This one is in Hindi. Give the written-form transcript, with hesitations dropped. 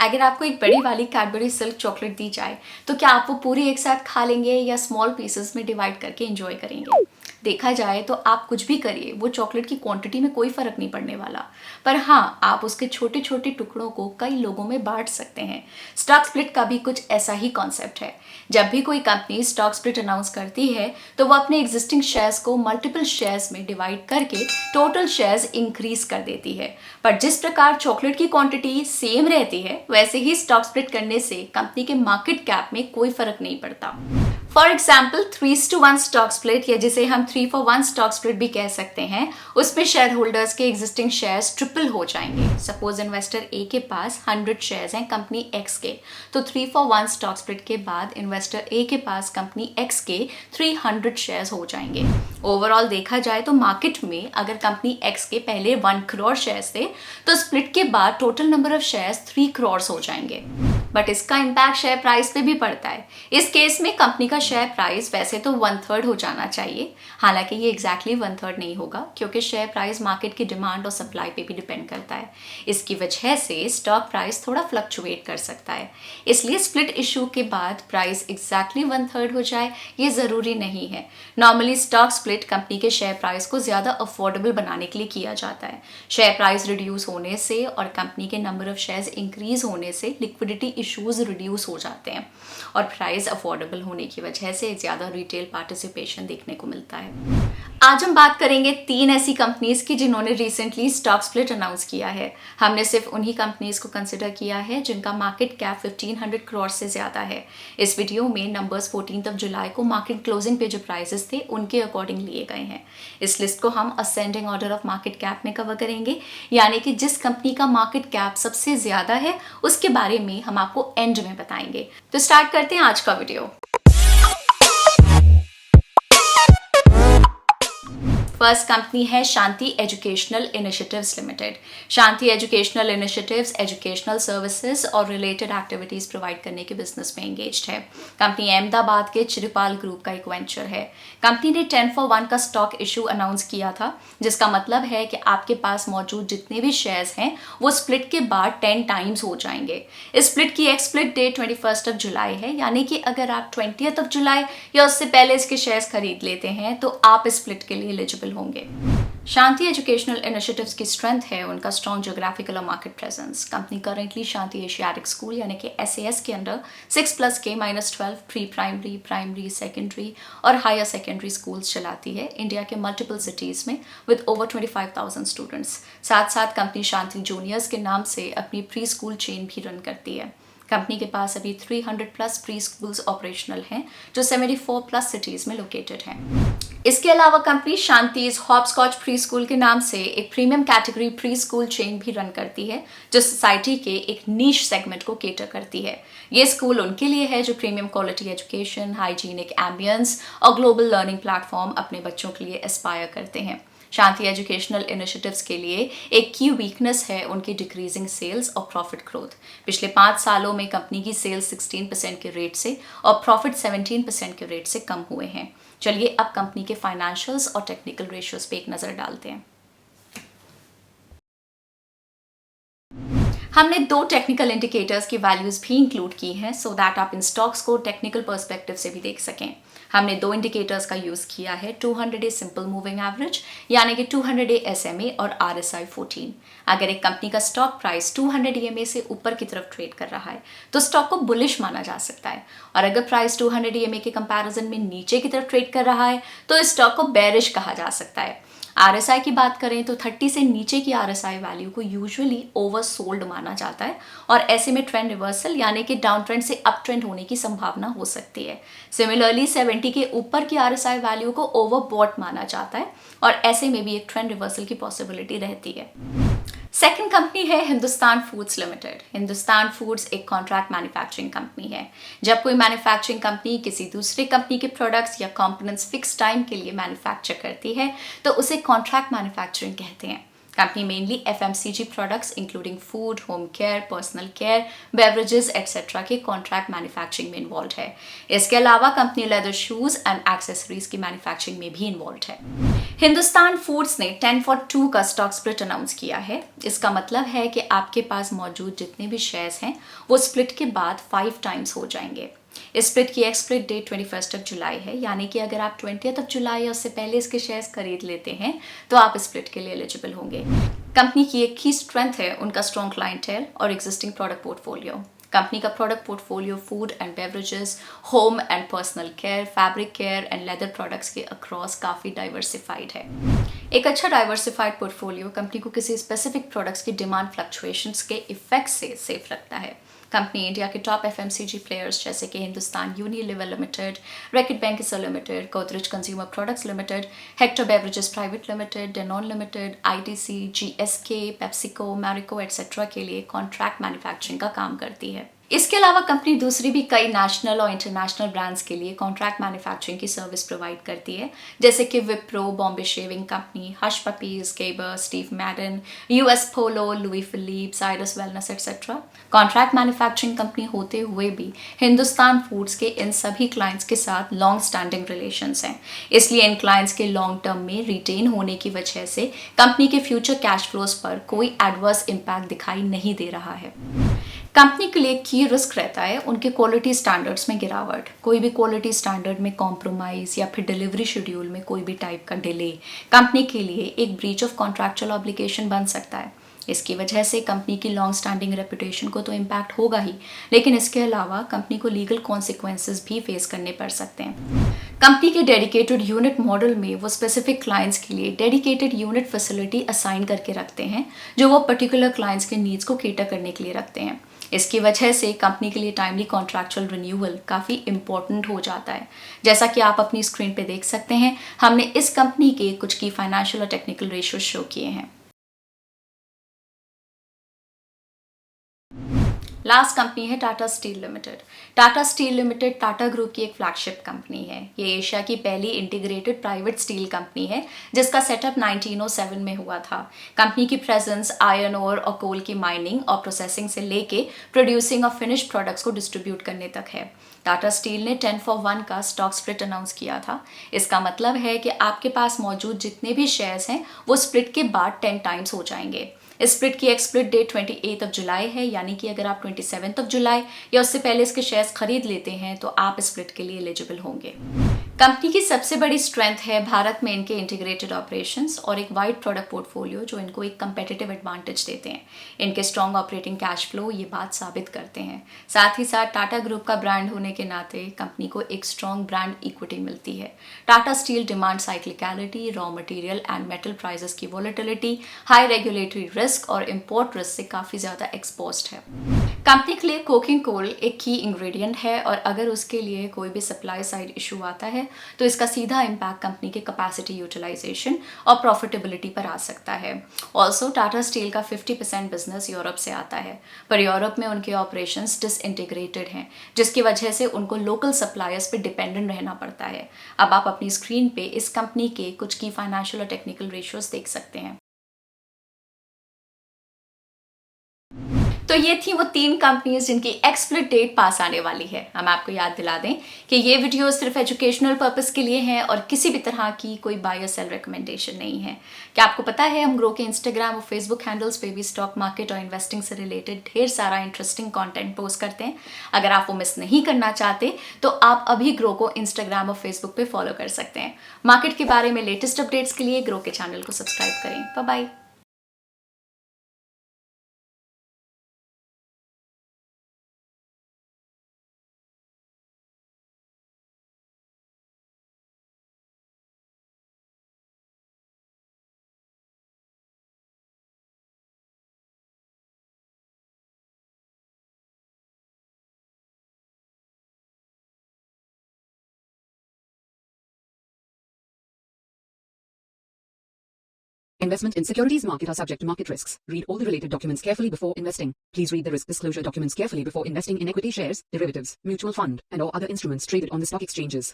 अगर आपको एक बड़ी वाली कैडबरी सिल्क चॉकलेट दी जाए तो क्या आप वो पूरी एक साथ खा लेंगे या स्मॉल पीसेस में डिवाइड करके एंजॉय करेंगे? देखा जाए तो आप कुछ भी करिए, वो चॉकलेट की क्वांटिटी में कोई फर्क नहीं पड़ने वाला। पर हाँ, आप उसके छोटे छोटे टुकड़ों को कई लोगों में बांट सकते हैं। स्टॉक स्प्लिट का भी कुछ ऐसा ही कॉन्सेप्ट है। जब भी कोई कंपनी स्टॉक स्प्लिट अनाउंस करती है तो वो अपने एग्जिस्टिंग शेयर्स को मल्टीपल शेयर्स में डिवाइड करके टोटल शेयर्स इंक्रीज कर देती है। पर जिस प्रकार चॉकलेट की क्वांटिटी सेम रहती है, वैसे ही स्टॉक स्प्लिट करने से कंपनी के मार्केट कैप में कोई फर्क नहीं पड़ता। फॉर एग्जाम्पल 3:1 स्टॉक स्प्लिट, या जिसे हम 3-for-1 स्टॉक स्प्लिट भी कह सकते हैं, उसमें शेयर होल्डर्स के एग्जिस्टिंग शेयर्स ट्रिपल हो जाएंगे। सपोज इन्वेस्टर ए के पास 100 शेयर्स हैं कंपनी एक्स के, तो 3-for-1 स्टॉक स्प्लिट के बाद इन्वेस्टर ए के पास कंपनी एक्स के 300 शेयर्स हो जाएंगे। ओवरऑल देखा जाए तो मार्केट में अगर कंपनी एक्स के पहले 1 करोड़ शेयर्स थे, तो स्प्लिट के बाद total number of shares 3 crore हो जाएंगे। बट इसका इम्पैक्ट शेयर प्राइस पे भी पड़ता है। इस केस में कंपनी का शेयर प्राइस वैसे तो 1/3 हो जाना चाहिए, हालांकि ये एग्जैक्टली 1/3 नहीं होगा, क्योंकि शेयर प्राइस मार्केट की डिमांड और सप्लाई पे भी डिपेंड करता है। इसकी वजह से स्टॉक प्राइस थोड़ा फ्लक्चुएट कर सकता है। इसलिए स्प्लिट इशू के बाद प्राइस एग्जैक्टली 1/3 हो जाए ये ज़रूरी नहीं है। नॉर्मली स्टॉक स्प्लिट कंपनी के शेयर प्राइस को ज़्यादा अफोर्डेबल बनाने के लिए किया जाता है। शेयर प्राइस रिड्यूस होने से और कंपनी के नंबर ऑफ शेयर्स इंक्रीज होने से लिक्विडिटी इश्यूज रिड्यूस हो जाते हैं, और प्राइस अफोर्डेबल होने की वजह से ज़्यादा रिटेल पार्टिसिपेशन देखने को मिलता है। आज हम बात करेंगे 3 ऐसी कंपनीज की जिन्होंने रिसेंटली स्टॉक स्प्लिट अनाउंस किया है। हमने सिर्फ उन्हीं कंपनीज को कंसिडर किया है जिनका मार्केट कैप 1500 करोड़ से ज़्यादा है। इस वीडियो में नंबर्स 14 जुलाई को मार्केट क्लोजिंग पे जो प्राइसेस थे उनके अकॉर्डिंग लिए गए हैं। इस लिस्ट को हम ascending order of market cap में कवर करेंगे, यानी कि जिस कंपनी का मार्केट कैप सबसे ज़्यादा है उसके बारे में हम आपको एंड में बताएंगे। तो स्टार्ट करते हैं आज का वीडियो। फर्स्ट कंपनी है शांति एजुकेशनल इनिशिएटिव्स लिमिटेड। शांति एजुकेशनल इनिशिएटिव्स एजुकेशनल सर्विसेज और रिलेटेड एक्टिविटीज प्रोवाइड करने के बिजनेस में एंगेज्ड है। कंपनी अहमदाबाद के चिरपाल ग्रुप का एक वेंचर है। कंपनी ने 10-for-1 का स्टॉक इशू अनाउंस किया था, जिसका मतलब है कि आपके पास मौजूद जितने भी शेयर्स हैं वो स्प्लिट के बाद 10 टाइम्स हो जाएंगे। इस स्प्लिट की एक स्प्लिट डेट 21 जुलाई है, यानी कि अगर आप 20 जुलाई या उससे पहले इसके शेयर्स खरीद लेते हैं तो आप इस स्प्लिट के लिए एलिजिबल होंगे। शांति एजुकेशनल इनिशिएटिव्स की स्ट्रेंथ है उनका स्ट्रॉन्ग ज्योग्राफिकल और मार्केट प्रेजेंस। कंपनी करेंटली शांति एशियाटिक स्कूल यानी कि SAS के under 6+K-12 pre primary, primary, secondary और हायर सेकेंडरी स्कूल्स चलाती है इंडिया के मल्टीपल सिटीज में विद ओवर 25,000 स्टूडेंट्स। साथ साथ कंपनी शांति जूनियर्स के नाम से अपनी प्री स्कूल चेन भी रन करती है। कंपनी के पास अभी 300+ प्री स्कूल्स ऑपरेशनल हैं जो 74+ सिटीज में लोकेटेड हैं। इसके अलावा कंपनी शांतिज हॉपस्कॉच प्री स्कूल के नाम से एक premium category pre school chain भी रन करती है, जो सोसाइटी के एक नीश सेगमेंट को केटर करती है। ये स्कूल उनके लिए है जो premium quality education, hygienic ambience और ग्लोबल लर्निंग प्लेटफॉर्म अपने बच्चों के लिए एस्पायर करते हैं। शांति एजुकेशनल इनिशिएटिव्स के लिए एक की वीकनेस है उनकी डिक्रीजिंग सेल्स और प्रॉफिट ग्रोथ। पिछले 5 सालों में कंपनी की सेल्स 16% के रेट से और प्रॉफिट 17% के रेट से कम हुए हैं। चलिए अब कंपनी के फाइनेंशियल्स और टेक्निकल रेशियोज पे एक नजर डालते हैं। हमने 2 टेक्निकल इंडिकेटर्स की वैल्यूज भी इंक्लूड की हैं सो दैट आप इन स्टॉक्स को टेक्निकल पर्सपेक्टिव से भी देख सकें। हमने 2 इंडिकेटर्स का यूज किया है 200-day सिंपल मूविंग एवरेज यानी कि 200-day SMA और RSI 14। अगर एक कंपनी का स्टॉक प्राइस 200 EMA से ऊपर की तरफ ट्रेड कर रहा है तो स्टॉक को बुलिश माना जा सकता है, और अगर प्राइस 200 EMA के कंपैरिजन में नीचे की तरफ ट्रेड कर रहा है तो इस स्टॉक को बेरिश कहा जा सकता है। RSI की बात करें तो 30 से नीचे की RSI वैल्यू को यूजुअली ओवरसोल्ड माना जाता है, और ऐसे में ट्रेंड रिवर्सल यानी कि डाउन ट्रेंड से अप ट्रेंड होने की संभावना हो सकती है। सिमिलरली 70 के ऊपर की RSI वैल्यू को ओवरबॉट माना जाता है, और ऐसे में भी एक ट्रेंड रिवर्सल की पॉसिबिलिटी रहती है। सेकंड कंपनी है Hindustan foods limited. Hindustan foods एक कॉन्ट्रैक्ट मैन्युफैक्चरिंग कंपनी है। जब कोई मैन्युफैक्चरिंग कंपनी किसी दूसरे कंपनी के प्रोडक्ट्स या कंपोनेंट्स फिक्स टाइम के लिए मैन्युफैक्चर करती है तो उसे कॉन्ट्रैक्ट मैन्युफैक्चरिंग कहते हैं। Company mainly FMCG products including food, home care, personal care, beverages etcetera के कॉन्ट्रैक्ट मैन्युफैक्चरिंग में इन्वॉल्व है। इसके अलावा company leather shoes and accessories की मैन्युफैक्चरिंग में भी इन्वॉल्व है। हिंदुस्तान फूड्स ने 10-for-2 का स्टॉक स्प्लिट अनाउंस किया है। इसका मतलब है कि आपके पास मौजूद जितने भी शेयर्स हैं वो स्प्लिट के बाद 5 टाइम्स हो जाएंगे। इस स्प्लिट की एक्सप्लिट डेट 21 जुलाई है, यानी कि अगर आप 20 जुलाई या उससे पहले इसके शेयर्स खरीद लेते हैं तो आप स्प्लिट के लिए एलिजिबल होंगे। कंपनी की एक की स्ट्रेंथ है उनका स्ट्रॉन्ग क्लाइंटेल और एग्जिस्टिंग प्रोडक्ट पोर्टफोलियो। कंपनी का product portfolio food and beverages, home and personal care, fabric care and leather products के अक्रॉस काफ़ी डाइवर्सिफाइड है। एक अच्छा डाइवर्सिफाइड पोर्टफोलियो कंपनी को किसी स्पेसिफिक प्रोडक्ट्स की डिमांड फ्लक्चुएशंस के इफेक्ट से सेफ रखता है। कंपनी इंडिया के टॉप FMCG प्लेयर्स जैसे कि Hindustan Unilever limited, Reckitt Benckiser limited, Godrej consumer products limited, Hector beverages private limited, Denon limited, ITC, GSK, PepsiCo, Marico etcetera के लिए कॉन्ट्रैक्ट मैन्युफैक्चरिंग का काम करती है। इसके अलावा कंपनी दूसरी भी कई नेशनल और इंटरनेशनल ब्रांड्स के लिए कॉन्ट्रैक्ट मैन्युफैक्चरिंग की सर्विस प्रोवाइड करती है, जैसे कि Wipro, Bombay shaving company, Hush Puppies, Gabor, Steve Madden, US Polo, Louis Philippe, Cyrus wellness etcetera. Contract manufacturing company होते हुए भी हिंदुस्तान फूड्स के इन सभी क्लाइंट्स के साथ लॉन्ग स्टैंडिंग रिलेशंस हैं, इसलिए इन क्लाइंट्स के लॉन्ग टर्म में रिटेन होने की वजह से कंपनी के फ्यूचर कैश फ्लोज पर कोई एडवर्स इम्पैक्ट दिखाई नहीं दे रहा है। कंपनी के लिए की रिस्क रहता है उनके क्वालिटी स्टैंडर्ड्स में गिरावट। कोई भी क्वालिटी स्टैंडर्ड में कॉम्प्रोमाइज या फिर डिलीवरी शेड्यूल में कोई भी टाइप का डिले कंपनी के लिए एक ब्रीच ऑफ कॉन्ट्रैक्चुअल ऑब्लिगेशन बन सकता है। इसकी वजह से कंपनी की लॉन्ग स्टैंडिंग रेपुटेशन को तो इम्पैक्ट होगा ही, लेकिन इसके अलावा कंपनी को लीगल कॉन्सिक्वेंसेस भी फेस करने पड़ सकते हैं। कंपनी के डेडिकेटेड यूनिट मॉडल में वो स्पेसिफिक क्लाइंट्स के लिए डेडिकेटेड यूनिट फैसिलिटी असाइन करके रखते हैं, जो वो पर्टिकुलर क्लाइंट्स के नीड्स को केटर करने के लिए रखते हैं। इसकी वजह से कंपनी के लिए टाइमली कॉन्ट्रैक्चुअल रिन्यूअल काफ़ी इंपॉर्टेंट हो जाता है। जैसा कि आप अपनी स्क्रीन पे देख सकते हैं, हमने इस कंपनी के कुछ की फाइनेंशियल और टेक्निकल रेशियो शो किए हैं। लास्ट कंपनी है Tata steel limited. Tata steel limited Tata group की एक फ्लैगशिप कंपनी है। ये एशिया की पहली इंटीग्रेटेड प्राइवेट स्टील कंपनी है जिसका सेटअप 1907 में हुआ था। कंपनी की प्रेजेंस आयरन ओर और कोल की माइनिंग और प्रोसेसिंग से लेके प्रोड्यूसिंग और फिनिश्ड प्रोडक्ट्स को डिस्ट्रीब्यूट करने तक है। टाटा स्टील ने 10-for-1 का स्टॉक स्प्लिट अनाउंस किया था। इसका मतलब है कि आपके पास मौजूद जितने भी शेयर्स हैं वो स्प्लिट के बाद 10 टाइम्स हो जाएंगे। इस स्प्लिट की एक्सप्लिट डेट 28 जुलाई है, यानी कि अगर आप 27 जुलाई या उससे पहले इसके शेयर्स खरीद लेते हैं तो आप स्प्लिट के लिए एलिजिबल होंगे। कंपनी की सबसे बड़ी स्ट्रेंथ है भारत में इनके इंटीग्रेटेड ऑपरेशंस और एक वाइड प्रोडक्ट पोर्टफोलियो जो इनको एक कंपेटिटिव एडवांटेज देते हैं। इनके स्ट्रॉन्ग ऑपरेटिंग कैश फ्लो ये बात साबित करते हैं। साथ ही साथ टाटा ग्रुप का ब्रांड होने के नाते कंपनी को एक स्ट्रॉन्ग ब्रांड इक्विटी मिलती है। Tata steel demand cyclicality, raw material and metal prices की वोलेटिलिटी, हाई रेगुलेटरी रिस्क और इम्पोर्ट रिस्क से काफ़ी ज़्यादा एक्सपोज्ड है। कंपनी के लिए कोकिंग कोल एक की इंग्रेडिएंट है और अगर उसके लिए कोई भी सप्लाई साइड इशू आता है तो इसका सीधा इम्पैक्ट कंपनी के कैपेसिटी यूटिलाइजेशन और प्रॉफिटेबिलिटी पर आ सकता है। ऑल्सो टाटा स्टील का 50% बिजनेस यूरोप से आता है, पर यूरोप में उनके ऑपरेशंस डिसइंटीग्रेटेड हैं, जिसकी वजह से उनको लोकल सप्लायर्स पे डिपेंडेंट रहना पड़ता है। अब आप अपनी स्क्रीन पे इस कंपनी के कुछ की फाइनेंशियल और टेक्निकल रेशियोज देख सकते हैं। तो ये थी वो 3 कंपनीज जिनकी एक्सप्लिट डेट पास आने वाली है। हम आपको याद दिला दें कि ये वीडियो सिर्फ एजुकेशनल पर्पस के लिए है और किसी भी तरह की कोई बाय और सेल रिकमेंडेशन नहीं है। क्या आपको पता है हम ग्रो के इंस्टाग्राम और फेसबुक हैंडल्स पे भी स्टॉक मार्केट और इन्वेस्टिंग से रिलेटेड ढेर सारा इंटरेस्टिंग कंटेंट पोस्ट करते हैं। अगर आप वो मिस नहीं करना चाहते तो आप अभी ग्रो को इंस्टाग्राम और फेसबुक पे फॉलो कर सकते हैं। मार्केट के बारे में लेटेस्ट अपडेट्स के लिए ग्रो के चैनल को सब्सक्राइब करें। Bye bye. Investment in securities market are subject to market risks. Read all the related documents carefully before investing. Please read the risk disclosure documents carefully before investing in equity shares, derivatives, mutual fund, and or other instruments traded on the stock exchanges.